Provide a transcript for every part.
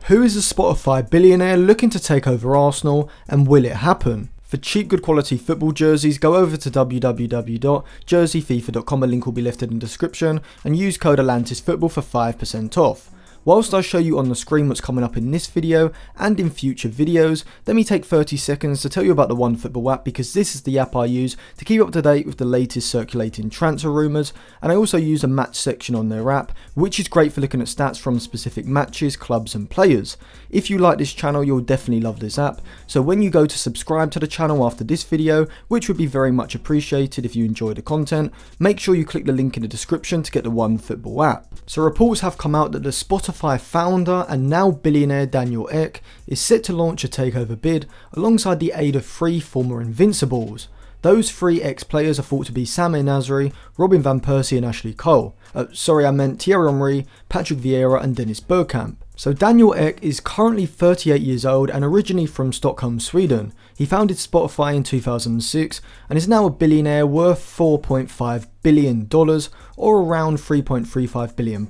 Who is a Spotify billionaire looking to take over Arsenal, and will it happen? For cheap, good quality football jerseys, go over to www.jerseyfifa.com, a link will be left in the description, and use code atlantisfootball for 5% off. Whilst I show you on the screen what's coming up in this video and in future videos, let me take 30 seconds to tell you about the OneFootball app, because this is the app I use to keep up to date with the latest circulating transfer rumours, and I also use a match section on their app, which is great for looking at stats from specific matches, clubs and players. If you like this channel, you'll definitely love this app, so when you go to subscribe to the channel after this video, which would be very much appreciated if you enjoy the content, make sure you click the link in the description to get the OneFootball app. So reports have come out that the Spotify founder and now billionaire Daniel Ek is set to launch a takeover bid alongside the aid of 3 former Invincibles. Those 3 ex-players are thought to be Sam Nasri, Robin van Persie and Ashley Cole. Sorry, I meant Thierry Henry, Patrick Vieira and Dennis Bergkamp. So Daniel Ek is currently 38 years old and originally from Stockholm, Sweden. He founded Spotify in 2006 and is now a billionaire worth $4.5 billion or around £3.35 billion.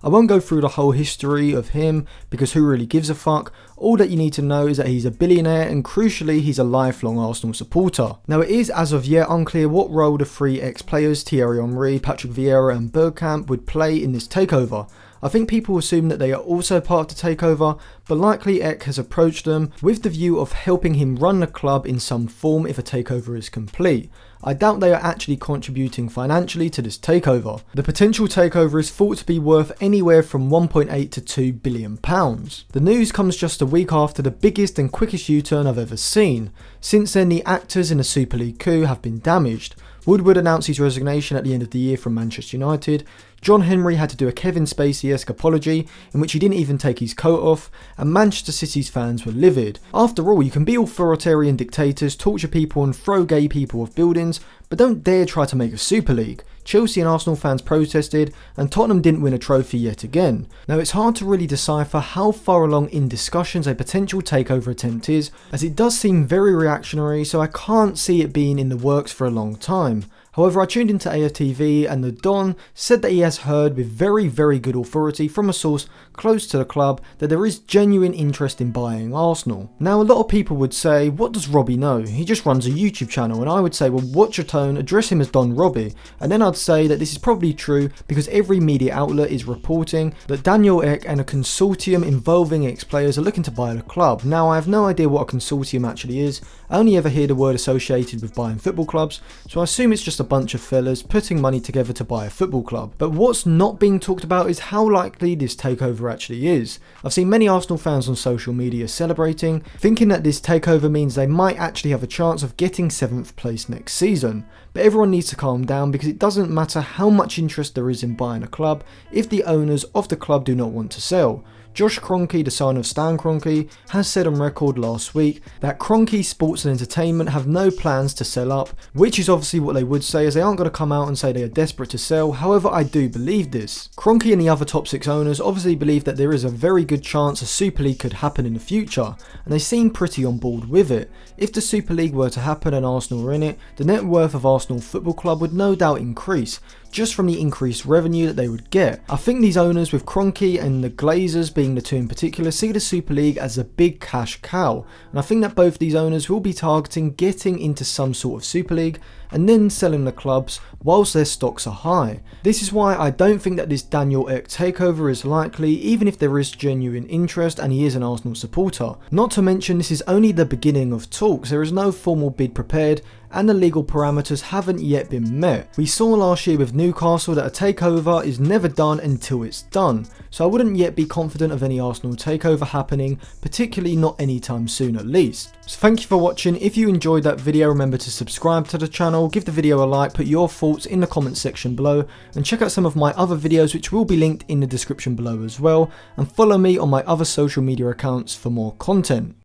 I won't go through the whole history of him because who really gives a fuck. All that you need to know is that he's a billionaire and crucially he's a lifelong Arsenal supporter. Now it is as of yet unclear what role the 3 ex-players Thierry Henry, Patrick Vieira and Bergkamp would play in this takeover. I think people assume that they are also part of the takeover, but likely Ek has approached them with the view of helping him run the club in some form if a takeover is complete. I doubt they are actually contributing financially to this takeover. The potential takeover is thought to be worth anywhere from 1.8 to 2 billion pounds. The news comes just a week after the biggest and quickest U-turn I've ever seen. Since then, the actors in the Super League coup have been damaged. Woodward announced his resignation at the end of the year from Manchester United. John Henry had to do a Kevin Spacey-esque apology in which he didn't even take his coat off, and Manchester City's fans were livid. After all, you can be authoritarian dictators, torture people and throw gay people off buildings, but don't dare try to make a Super League. Chelsea and Arsenal fans protested and Tottenham didn't win a trophy yet again. Now it's hard to really decipher how far along in discussions a potential takeover attempt is, as it does seem very reactionary, so I can't see it being in the works for a long time. However, I tuned into AFTV and the Don said that he has heard with very good authority from a source close to the club that there is genuine interest in buying Arsenal. Now a lot of people would say, what does Robbie know? He just runs a YouTube channel, and I would say, well, watch your tone, address him as Don Robbie, and then I'd say that this is probably true because every media outlet is reporting that Daniel Ek and a consortium involving ex-players are looking to buy the club. Now I have no idea what a consortium actually is, I only ever hear the word associated with buying football clubs, so I assume it's just a bunch of fellas putting money together to buy a football club. But what's not being talked about is how likely this takeover actually is. I've seen many Arsenal fans on social media celebrating, thinking that this takeover means they might actually have a chance of getting 7th place next season. But everyone needs to calm down because it doesn't matter how much interest there is in buying a club if the owners of the club do not want to sell. Josh Kroenke, the son of Stan Kroenke, has said on record last week that Kroenke Sports and Entertainment have no plans to sell up, which is obviously what they would say, as they aren't going to come out and say they are desperate to sell. However, I do believe this. Kroenke and the other top 6 owners obviously believe that there is a very good chance a Super League could happen in the future, and they seem pretty on board with it. If the Super League were to happen and Arsenal were in it, the net worth of Arsenal Football Club would no doubt increase, just from the increased revenue that they would get. I think these owners, with Kroenke and the Glazers being the 2 in particular, see the Super League as a big cash cow, and I think that both these owners will be targeting getting into some sort of Super League and then selling the clubs whilst their stocks are high. This is why I don't think that this Daniel Ek takeover is likely, even if there is genuine interest and he is an Arsenal supporter. Not to mention, this is only the beginning of talks. There is no formal bid prepared and the legal parameters haven't yet been met. We saw last year with Newcastle that a takeover is never done until it's done, so I wouldn't yet be confident of any Arsenal takeover happening, particularly not anytime soon at least. So thank you for watching. If you enjoyed that video, remember to subscribe to the channel, give the video a like, put your thoughts in the comments section below, and check out some of my other videos which will be linked in the description below as well, and follow me on my other social media accounts for more content.